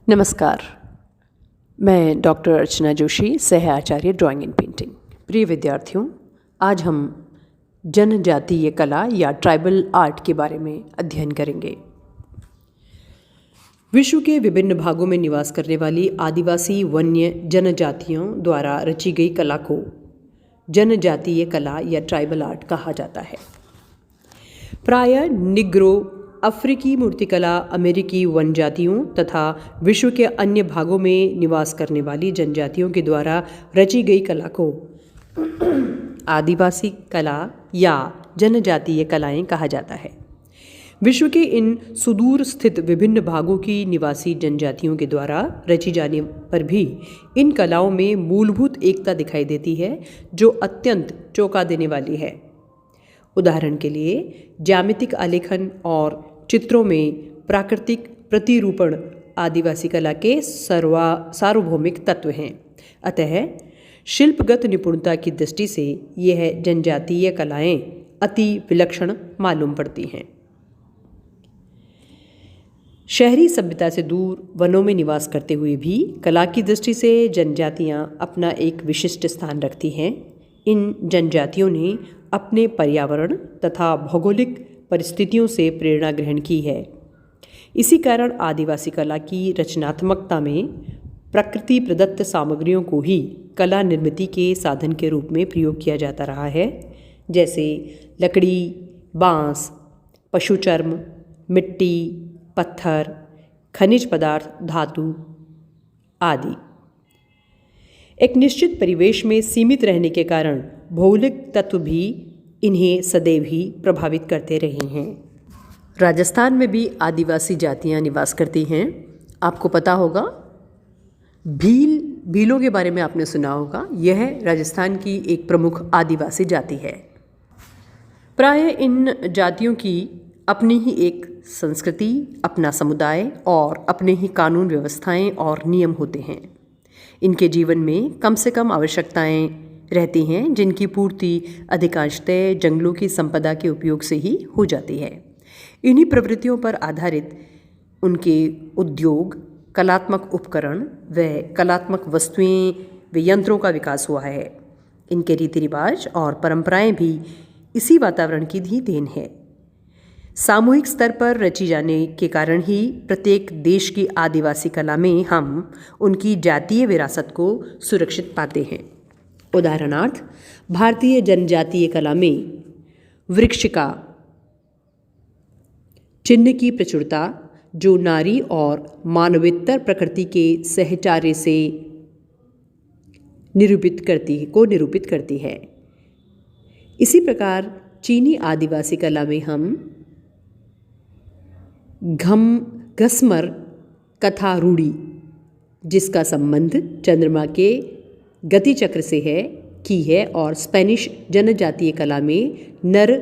नमस्कार। मैं डॉक्टर अर्चना जोशी, सह आचार्य ड्राइंग एंड पेंटिंग। प्रिय विद्यार्थियों, आज हम जनजातीय कला या ट्राइबल आर्ट के बारे में अध्ययन करेंगे। विश्व के विभिन्न भागों में निवास करने वाली आदिवासी वन्य जनजातियों द्वारा रची गई कला को जनजातीय कला या ट्राइबल आर्ट कहा जाता है। प्रायः निग्रो, अफ्रीकी मूर्तिकला, अमेरिकी वन जातियों तथा विश्व के अन्य भागों में निवास करने वाली जनजातियों के द्वारा रची गई कला को आदिवासी कला या जनजातीय कलाएं कहा जाता है। विश्व के इन सुदूर स्थित विभिन्न भागों की निवासी जनजातियों के द्वारा रची जाने पर भी इन कलाओं में मूलभूत एकता दिखाई देती है, जो अत्यंत चौंका देने वाली है। उदाहरण के लिए ज्यामितिक आलेखन और चित्रों में प्राकृतिक प्रतिरूपण आदिवासी कला के सार्वभौमिक तत्व हैं। अतः शिल्पगत निपुणता की दृष्टि से यह जनजातीय कलाएं अति विलक्षण मालूम पड़ती हैं। शहरी सभ्यता से दूर वनों में निवास करते हुए भी कला की दृष्टि से जनजातियां अपना एक विशिष्ट स्थान रखती हैं। इन जनजातियों ने अपने पर्यावरण तथा भौगोलिक परिस्थितियों से प्रेरणा ग्रहण की है। इसी कारण आदिवासी कला की रचनात्मकता में प्रकृति प्रदत्त सामग्रियों को ही कला निर्मिति के साधन के रूप में प्रयोग किया जाता रहा है, जैसे लकड़ी, बांस, पशु चर्म, मिट्टी, पत्थर, खनिज पदार्थ, धातु आदि। एक निश्चित परिवेश में सीमित रहने के कारण भौगोलिक तत्व भी इन्हें सदैव ही प्रभावित करते रहे हैं। राजस्थान में भी आदिवासी जातियां निवास करती हैं। आपको पता होगा, भीलों के बारे में आपने सुना होगा। यह राजस्थान की एक प्रमुख आदिवासी जाति है। प्रायः इन जातियों की अपनी ही एक संस्कृति, अपना समुदाय और अपने ही कानून व्यवस्थाएं और नियम होते हैं। इनके जीवन में कम से कम आवश्यकताएं रहती हैं, जिनकी पूर्ति अधिकांशतः जंगलों की संपदा के उपयोग से ही हो जाती है। इन्हीं प्रवृत्तियों पर आधारित उनके उद्योग, कलात्मक उपकरण व कलात्मक वस्तुएं व यंत्रों का विकास हुआ है। इनके रीति रिवाज और परंपराएं भी इसी वातावरण की ही देन है। सामूहिक स्तर पर रची जाने के कारण ही प्रत्येक देश की आदिवासी कला में हम उनकी जातीय विरासत को सुरक्षित पाते हैं। उदाहरणार्थ, भारतीय जनजातीय कला में वृक्षिका चिन्ह की प्रचुरता, जो नारी और मानवेतर प्रकृति के सहचार्य से निरूपित करती है। इसी प्रकार चीनी आदिवासी कला में हम घसमर कथा रूढ़ी, जिसका संबंध चंद्रमा के गति चक्र से है और स्पेनिश जनजातीय कला में नर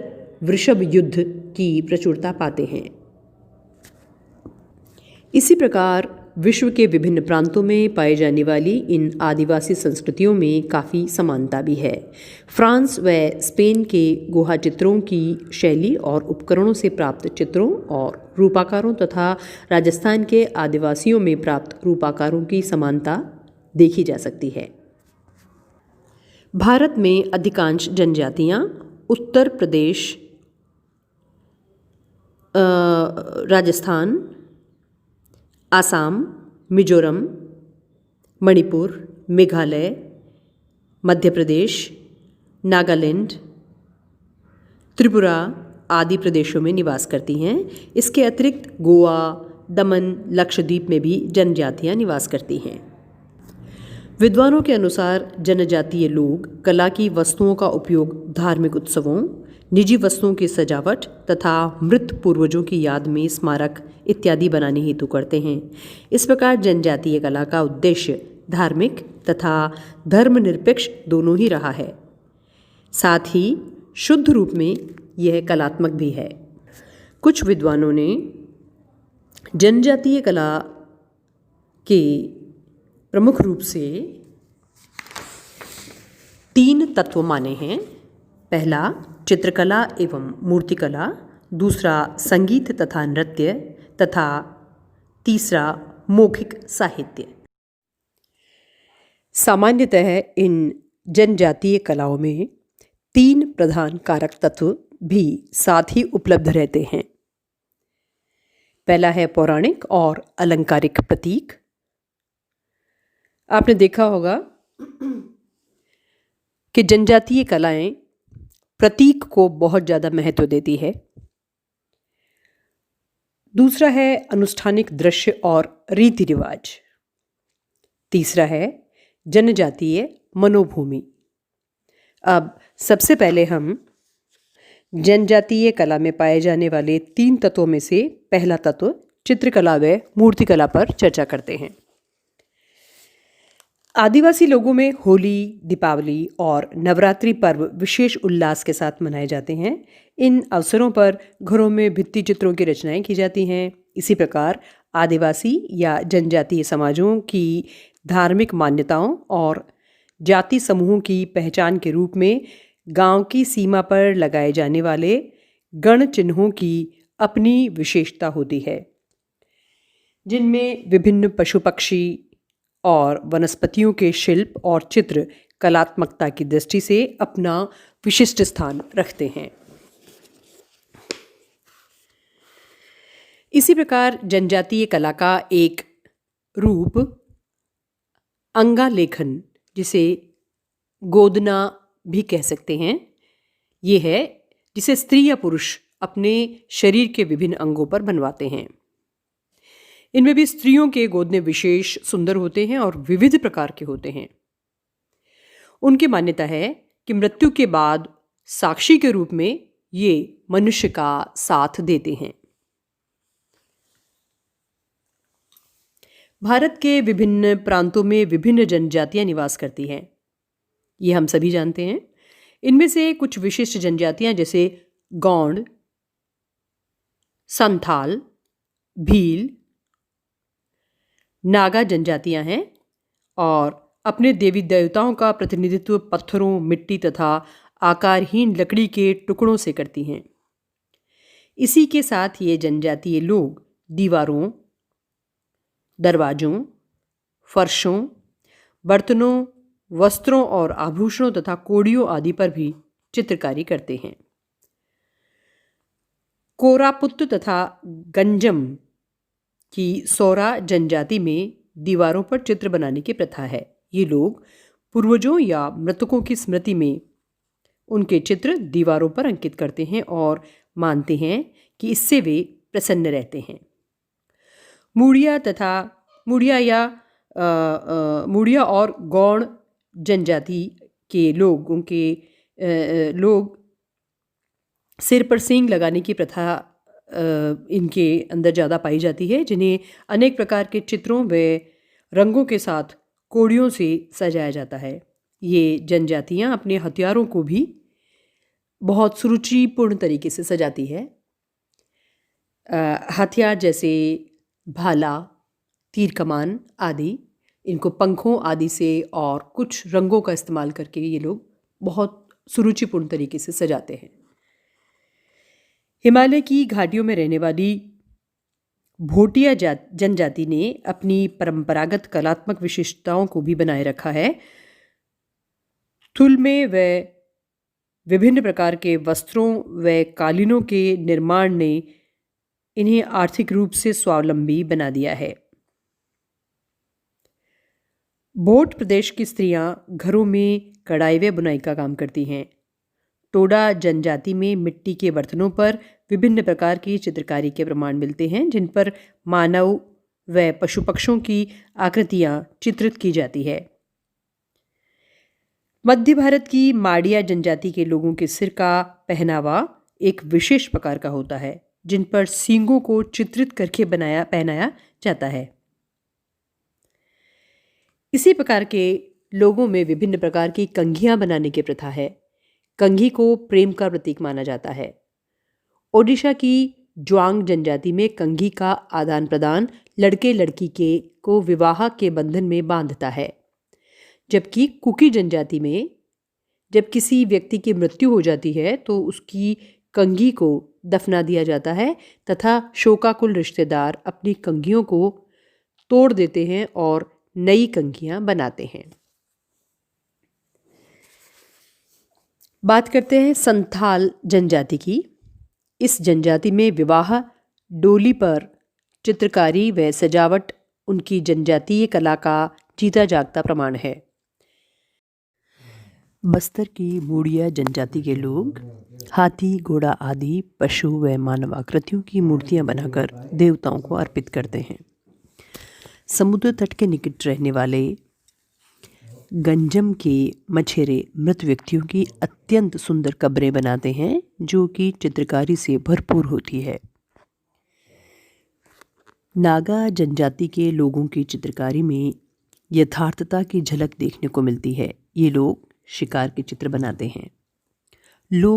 वृषभ युद्ध की प्रचुरता पाते हैं। इसी प्रकार विश्व के विभिन्न प्रांतों में पाई जाने वाली इन आदिवासी संस्कृतियों में काफ़ी समानता भी है। फ्रांस व स्पेन के गुहा चित्रों की शैली और उपकरणों से प्राप्त चित्रों और रूपाकारों तथा राजस्थान के आदिवासियों में प्राप्त रूपाकारों की समानता देखी जा सकती है। भारत में अधिकांश जनजातियां उत्तर प्रदेश, राजस्थान, आसाम, मिजोरम, मणिपुर, मेघालय, मध्य प्रदेश, नागालैंड, त्रिपुरा आदि प्रदेशों में निवास करती हैं। इसके अतिरिक्त गोवा, दमन, लक्षद्वीप में भी जनजातियां निवास करती हैं। विद्वानों के अनुसार जनजातीय लोग कला की वस्तुओं का उपयोग धार्मिक उत्सवों, निजी वस्तुओं की सजावट तथा मृत पूर्वजों की याद में स्मारक इत्यादि बनाने हेतु करते हैं। इस प्रकार जनजातीय कला का उद्देश्य धार्मिक तथा धर्मनिरपेक्ष दोनों ही रहा है। साथ ही शुद्ध रूप में यह कलात्मक भी है। कुछ विद्वानों ने जनजातीय कला के प्रमुख रूप से 3 तत्व माने हैं। पहला चित्रकला एवं मूर्तिकला, दूसरा संगीत तथा नृत्य तथा तीसरा मौखिक साहित्य। सामान्यतः इन जनजातीय कलाओं में 3 प्रधान कारक तत्व भी साथ ही उपलब्ध रहते हैं। पहला है पौराणिक और अलंकारिक प्रतीक। आपने देखा होगा कि जनजातीय कलाएं प्रतीक को बहुत ज़्यादा महत्व देती है। दूसरा है अनुष्ठानिक दृश्य और रीति रिवाज। तीसरा है जनजातीय मनोभूमि। अब सबसे पहले हम जनजातीय कला में पाए जाने वाले 3 तत्वों में से पहला तत्व चित्रकला व मूर्तिकला पर चर्चा करते हैं। आदिवासी लोगों में होली, दीपावली और नवरात्रि पर्व विशेष उल्लास के साथ मनाए जाते हैं। इन अवसरों पर घरों में भित्ति चित्रों की रचनाएं की जाती हैं। इसी प्रकार आदिवासी या जनजातीय समाजों की धार्मिक मान्यताओं और जाति समूहों की पहचान के रूप में गांव की सीमा पर लगाए जाने वाले गण चिन्हों की अपनी विशेषता होती है, जिनमें विभिन्न पशु पक्षी और वनस्पतियों के शिल्प और चित्र कलात्मकता की दृष्टि से अपना विशिष्ट स्थान रखते हैं। इसी प्रकार जनजातीय कला का एक रूप अंगा लेखन, जिसे गोदना भी कह सकते हैं, ये है जिसे स्त्री या पुरुष अपने शरीर के विभिन्न अंगों पर बनवाते हैं। इनमें भी स्त्रियों के गोदने विशेष सुंदर होते हैं और विविध प्रकार के होते हैं। उनकी मान्यता है कि मृत्यु के बाद साक्षी के रूप में ये मनुष्य का साथ देते हैं। भारत के विभिन्न प्रांतों में विभिन्न जनजातियां निवास करती हैं, ये हम सभी जानते हैं। इनमें से कुछ विशिष्ट जनजातियां जैसे गौंड, संथाल, भील, नागा जनजातियां हैं और अपने देवी देवताओं का प्रतिनिधित्व पत्थरों, मिट्टी तथा आकारहीन लकड़ी के टुकड़ों से करती हैं। इसी के साथ ये जनजातीय लोग दीवारों, दरवाजों, फर्शों, बर्तनों, वस्त्रों और आभूषणों तथा कोड़ियों आदि पर भी चित्रकारी करते हैं। कोरापुत्त तथा गंजम की सौरा जनजाति में दीवारों पर चित्र बनाने की प्रथा है। ये लोग पूर्वजों या मृतकों की स्मृति में उनके चित्र दीवारों पर अंकित करते हैं और मानते हैं कि इससे वे प्रसन्न रहते हैं। मुड़िया और गौड़ जनजाति के लोग सिर पर सींग लगाने की प्रथा इनके अंदर ज़्यादा पाई जाती है, जिन्हें अनेक प्रकार के चित्रों व रंगों के साथ कोड़ियों से सजाया जाता है। ये जनजातियाँ अपने हथियारों को भी बहुत सुरुचिपूर्ण तरीके से सजाती है। हथियार जैसे भाला, तीर कमान आदि, इनको पंखों आदि से और कुछ रंगों का इस्तेमाल करके ये लोग बहुत सुरुचिपूर्ण तरीके से सजाते हैं। हिमालय की घाटियों में रहने वाली भोटिया जनजाति ने अपनी परंपरागत कलात्मक विशिष्टताओं को भी बनाए रखा है। थुल में व विभिन्न प्रकार के वस्त्रों व कालीनों के निर्माण ने इन्हें आर्थिक रूप से स्वावलंबी बना दिया है। भोट प्रदेश की स्त्रियां घरों में कढ़ाई व बुनाई का काम करती हैं। टोडा जनजाति में मिट्टी के बर्तनों पर विभिन्न प्रकार की चित्रकारी के प्रमाण मिलते हैं, जिन पर मानव व पशु पक्षों की आकृतियां चित्रित की जाती है। मध्य भारत की माड़िया जनजाति के लोगों के सिर का पहनावा एक विशेष प्रकार का होता है, जिन पर सींगों को चित्रित करके पहनाया जाता है। इसी प्रकार के लोगों में विभिन्न प्रकार की कंघियां बनाने की प्रथा है। कंघी को प्रेम का प्रतीक माना जाता है। ओडिशा की ज्वांग जनजाति में कंघी का आदान प्रदान लड़के लड़की को विवाह के बंधन में बांधता है, जबकि कुकी जनजाति में जब किसी व्यक्ति की मृत्यु हो जाती है तो उसकी कंघी को दफना दिया जाता है तथा शोकाकुल रिश्तेदार अपनी कंघियों को तोड़ देते हैं और नई कंघियाँ बनाते हैं। बात करते हैं संथाल जनजाति की। इस जनजाति में विवाह, डोली पर चित्रकारी व सजावट उनकी जनजातीय कला का जीता जागता प्रमाण है। बस्तर की मूड़िया जनजाति के लोग हाथी, घोड़ा आदि पशु व मानव आकृतियों की मूर्तियां बनाकर देवताओं को अर्पित करते हैं। समुद्र तट के निकट रहने वाले गंजम के मछेरे मृत व्यक्तियों की अत्यंत सुंदर कब्रें बनाते हैं, जो कि चित्रकारी से भरपूर होती है। नागा जनजाति के लोगों की चित्रकारी में यथार्थता की झलक देखने को मिलती है। ये लोग शिकार के चित्र बनाते हैं। लो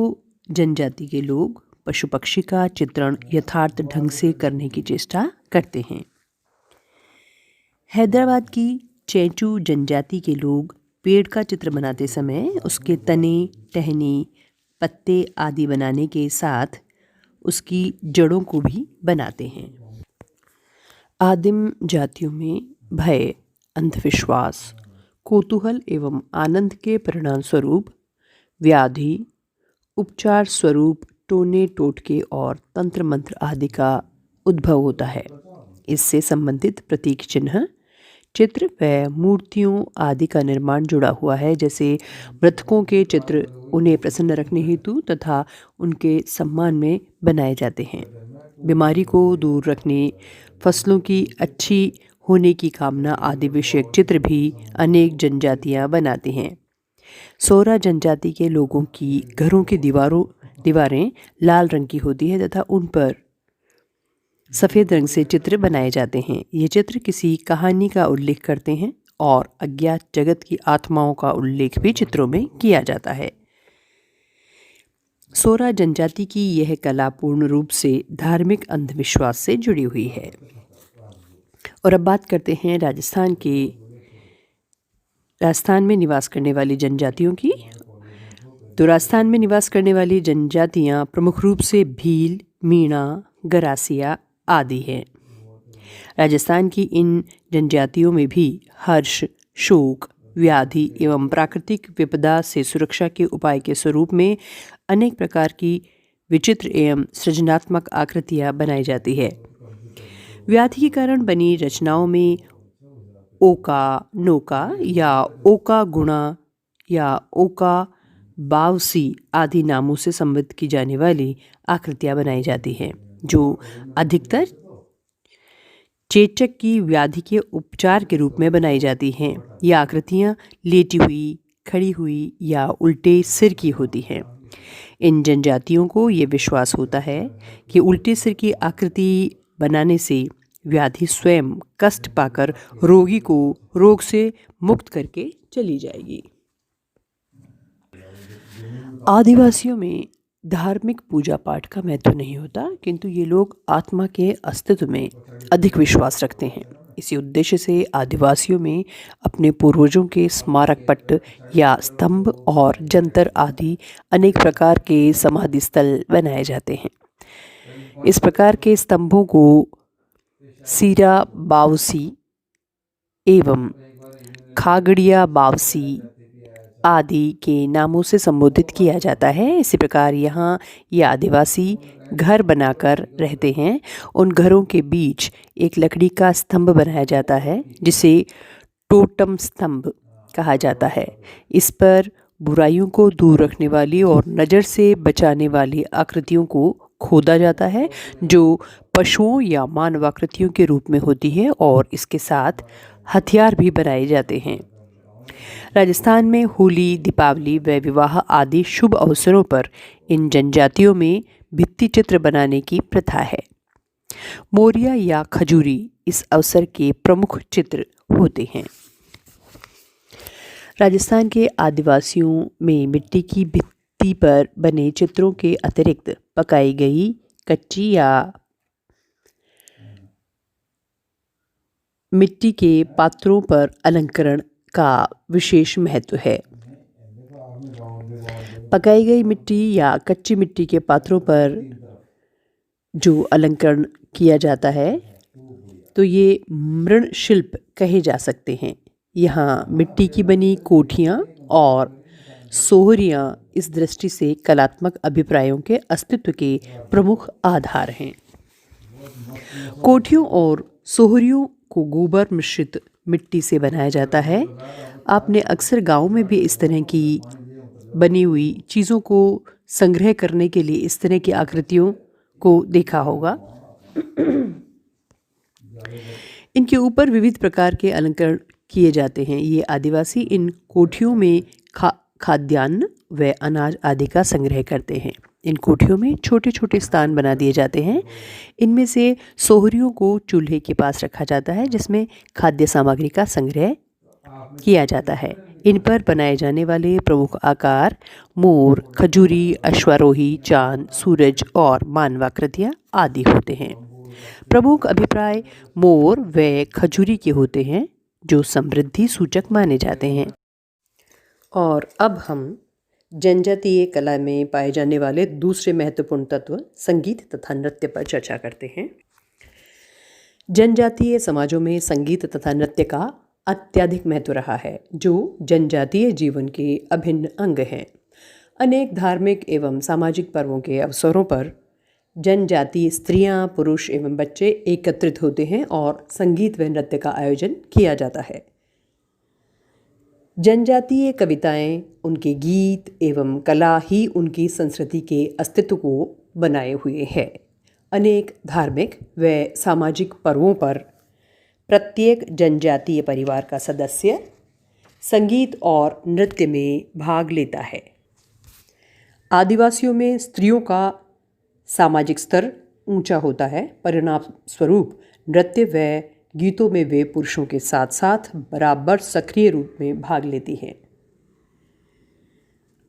जनजाति के लोग पशु पक्षी का चित्रण यथार्थ ढंग से करने की चेष्टा करते हैं। हैदराबाद की चेंचू जनजाति के लोग पेड़ का चित्र बनाते समय उसके तने, टहनी, पत्ते आदि बनाने के साथ उसकी जड़ों को भी बनाते हैं। आदिम जातियों में भय, अंधविश्वास, कौतूहल एवं आनंद के परिणाम स्वरूप व्याधि, उपचार स्वरूप टोने टोटके और तंत्र मंत्र आदि का उद्भव होता है। इससे संबंधित प्रतीक चिन्ह, चित्र व मूर्तियों आदि का निर्माण जुड़ा हुआ है। जैसे मृतकों के चित्र उन्हें प्रसन्न रखने हेतु तथा उनके सम्मान में बनाए जाते हैं। बीमारी को दूर रखने, फसलों की अच्छी होने की कामना आदि विषयक चित्र भी अनेक जनजातियां बनाती हैं। सोरा जनजाति के लोगों की घरों की दीवारें लाल रंग की होती है तथा उन पर सफ़ेद रंग से चित्र बनाए जाते हैं। ये चित्र किसी कहानी का उल्लेख करते हैं और अज्ञात जगत की आत्माओं का उल्लेख भी चित्रों में किया जाता है। सोरा जनजाति की यह कला पूर्ण रूप से धार्मिक अंधविश्वास से जुड़ी हुई है। और अब बात करते हैं राजस्थान में निवास करने वाली जनजातियों की। तो राजस्थान में निवास करने वाली जनजातियां प्रमुख रूप से भील, मीणा, गरासिया आदि हैं। राजस्थान की इन जनजातियों में भी हर्ष, शोक, व्याधि एवं प्राकृतिक विपदा से सुरक्षा के उपाय के स्वरूप में अनेक प्रकार की विचित्र एवं सृजनात्मक आकृतियां बनाई जाती है। व्याधि के कारण बनी रचनाओं में ओका, नोका या ओका गुणा या ओका बावसी आदि नामों से संबोधित की जाने वाली आकृतियां बनाई जाती हैं, जो अधिकतर चेचक की व्याधि के उपचार के रूप में बनाई जाती हैं। ये आकृतियां लेटी हुई, खड़ी हुई या उल्टे सिर की होती हैं। इन जनजातियों को ये विश्वास होता है कि उल्टे सिर की आकृति बनाने से व्याधि स्वयं कष्ट पाकर रोगी को रोग से मुक्त करके चली जाएगी। आदिवासियों में धार्मिक पूजा पाठ का महत्व नहीं होता, किंतु ये लोग आत्मा के अस्तित्व में अधिक विश्वास रखते हैं। इसी उद्देश्य से आदिवासियों में अपने पूर्वजों के स्मारक पट्ट या स्तंभ और जंतर आदि अनेक प्रकार के समाधि स्थल बनाए जाते हैं। इस प्रकार के स्तंभों को सीरा बावसी एवं खागड़िया बावसी आदि के नामों से संबोधित किया जाता है। इसी प्रकार यहाँ ये आदिवासी घर बनाकर रहते हैं। उन घरों के बीच एक लकड़ी का स्तंभ बनाया जाता है, जिसे टोटम स्तंभ कहा जाता है। इस पर बुराइयों को दूर रखने वाली और नज़र से बचाने वाली आकृतियों को खोदा जाता है, जो पशुओं या मानव आकृतियों के रूप में होती है, और इसके साथ हथियार भी बनाए जाते हैं। राजस्थान में होली, दीपावली व विवाह आदि शुभ अवसरों पर इन जनजातियों में भित्ति चित्र बनाने की प्रथा है। मोरिया या खजूरी इस अवसर के प्रमुख चित्र होते हैं। राजस्थान के आदिवासियों में मिट्टी की भित्ति पर बने चित्रों के अतिरिक्त पकाई गई कच्ची या मिट्टी के पात्रों पर अलंकरण का विशेष महत्व है। पकाई गई मिट्टी या कच्ची मिट्टी के पात्रों पर जो अलंकरण किया जाता है, तो ये मृणशिल्प कहे जा सकते हैं। यहाँ मिट्टी की बनी कोठियाँ और सोहरियाँ इस दृष्टि से कलात्मक अभिप्रायों के अस्तित्व के प्रमुख आधार हैं। कोठियों और सोहरियों को गोबर मिश्रित मिट्टी से बनाया जाता है। आपने अक्सर गांव में भी इस तरह की बनी हुई चीज़ों को संग्रह करने के लिए इस तरह की आकृतियों को देखा होगा। इनके ऊपर विविध प्रकार के अलंकरण किए जाते हैं। ये आदिवासी इन कोठियों में खाद्यान्न व अनाज आदि का संग्रह करते हैं। इन कोठियों में छोटे छोटे स्थान बना दिए जाते हैं। इनमें से सोहरियों को चूल्हे के पास रखा जाता है जिसमें खाद्य सामग्री का संग्रह किया जाता है। इन पर बनाए जाने वाले प्रमुख आकार मोर, खजूरी, अश्वारोही, चांद, सूरज और मानवाकृतियाँ आदि होते हैं। प्रमुख अभिप्राय मोर व खजूरी के होते हैं जो समृद्धि सूचक माने जाते हैं। और अब हम जनजातीय कला में पाए जाने वाले दूसरे महत्वपूर्ण तत्व संगीत तथा नृत्य पर चर्चा करते हैं। जनजातीय समाजों में संगीत तथा नृत्य का अत्यधिक महत्व रहा है जो जनजातीय जीवन के अभिन्न अंग हैं। अनेक धार्मिक एवं सामाजिक पर्वों के अवसरों पर जनजातीय स्त्रियां, पुरुष एवं बच्चे एकत्रित होते हैं और संगीत व नृत्य का आयोजन किया जाता है। जनजातीय कविताएं, उनके गीत एवं कला ही उनकी संस्कृति के अस्तित्व को बनाए हुए है। अनेक धार्मिक व सामाजिक पर्वों पर प्रत्येक जनजातीय परिवार का सदस्य संगीत और नृत्य में भाग लेता है। आदिवासियों में स्त्रियों का सामाजिक स्तर ऊंचा होता है। परिणाम स्वरूप नृत्य व गीतों में वे पुरुषों के साथ साथ बराबर सक्रिय रूप में भाग लेती हैं।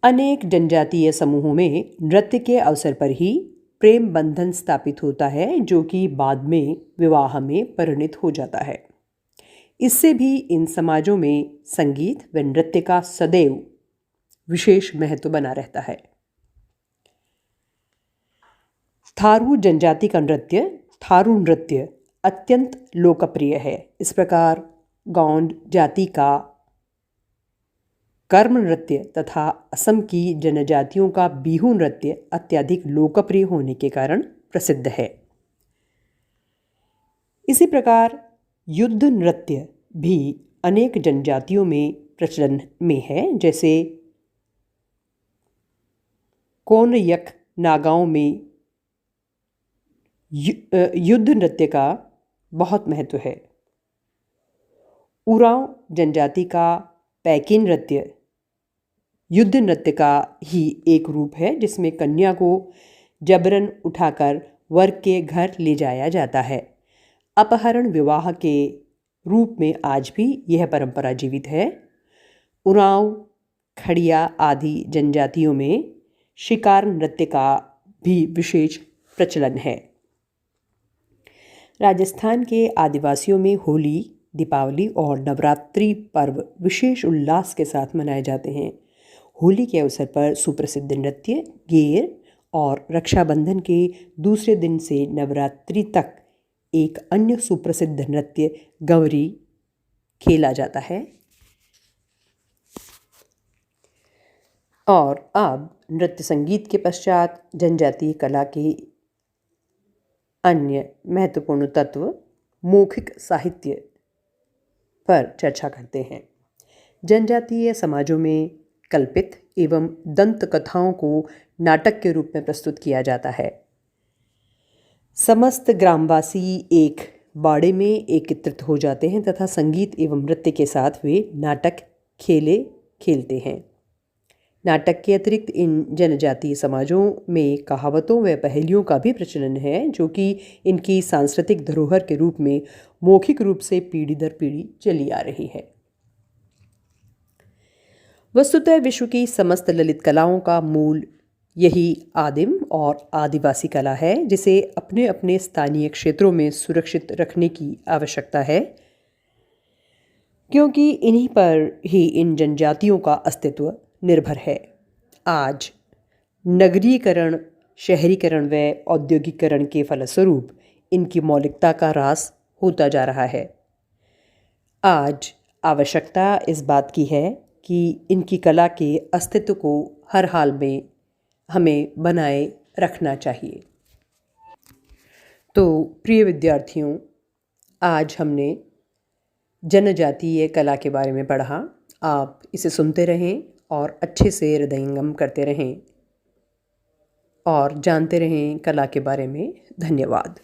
अनेक जनजातीय समूहों में नृत्य के अवसर पर ही प्रेम बंधन स्थापित होता है जो कि बाद में विवाह में परिणत हो जाता है। इससे भी इन समाजों में संगीत व नृत्य का सदैव विशेष महत्व बना रहता है। थारू जनजाति का नृत्य थारू नृत्य अत्यंत लोकप्रिय है। इस प्रकार गौंड जाति का कर्म नृत्य तथा असम की जनजातियों का बिहू नृत्य अत्यधिक लोकप्रिय होने के कारण प्रसिद्ध है। इसी प्रकार युद्ध नृत्य भी अनेक जनजातियों में प्रचलन में है। जैसे कोनयक नागाओं में युद्ध नृत्य का बहुत महत्व है। उरांव जनजाति का पैकी नृत्य युद्ध नृत्य का ही एक रूप है जिसमें कन्या को जबरन उठाकर वर के घर ले जाया जाता है। अपहरण विवाह के रूप में आज भी यह परंपरा जीवित है। उरांव, खड़िया आदि जनजातियों में शिकार नृत्य का भी विशेष प्रचलन है। राजस्थान के आदिवासियों में होली, दीपावली और नवरात्रि पर्व विशेष उल्लास के साथ मनाए जाते हैं। होली के अवसर पर सुप्रसिद्ध नृत्य गेर और रक्षाबंधन के दूसरे दिन से नवरात्रि तक एक अन्य सुप्रसिद्ध नृत्य गौरी खेला जाता है। और अब नृत्य संगीत के पश्चात जनजातीय कला के अन्य महत्वपूर्ण तत्व मौखिक साहित्य पर चर्चा करते हैं। जनजातीय समाजों में कल्पित एवं दंत कथाओं को नाटक के रूप में प्रस्तुत किया जाता है। समस्त ग्रामवासी एक बाड़े में एकत्रित हो जाते हैं तथा संगीत एवं नृत्य के साथ वे नाटक खेलते हैं। नाटक के अतिरिक्त इन जनजातीय समाजों में कहावतों व पहेलियों का भी प्रचलन है जो कि इनकी सांस्कृतिक धरोहर के रूप में मौखिक रूप से पीढ़ी दर पीढ़ी चली आ रही है। वस्तुतः विश्व की समस्त ललित कलाओं का मूल यही आदिम और आदिवासी कला है जिसे अपने अपने स्थानीय क्षेत्रों में सुरक्षित रखने की आवश्यकता है, क्योंकि इन्हीं पर ही इन जनजातियों का अस्तित्व निर्भर है। आज नगरीकरण, शहरीकरण व औद्योगिकरण के फलस्वरूप इनकी मौलिकता का ह्रास होता जा रहा है। आज आवश्यकता इस बात की है कि इनकी कला के अस्तित्व को हर हाल में हमें बनाए रखना चाहिए। तो प्रिय विद्यार्थियों, आज हमने जनजातीय कला के बारे में पढ़ा। आप इसे सुनते रहें और अच्छे से हृदयंगम करते रहें और जानते रहें कला के बारे में। धन्यवाद।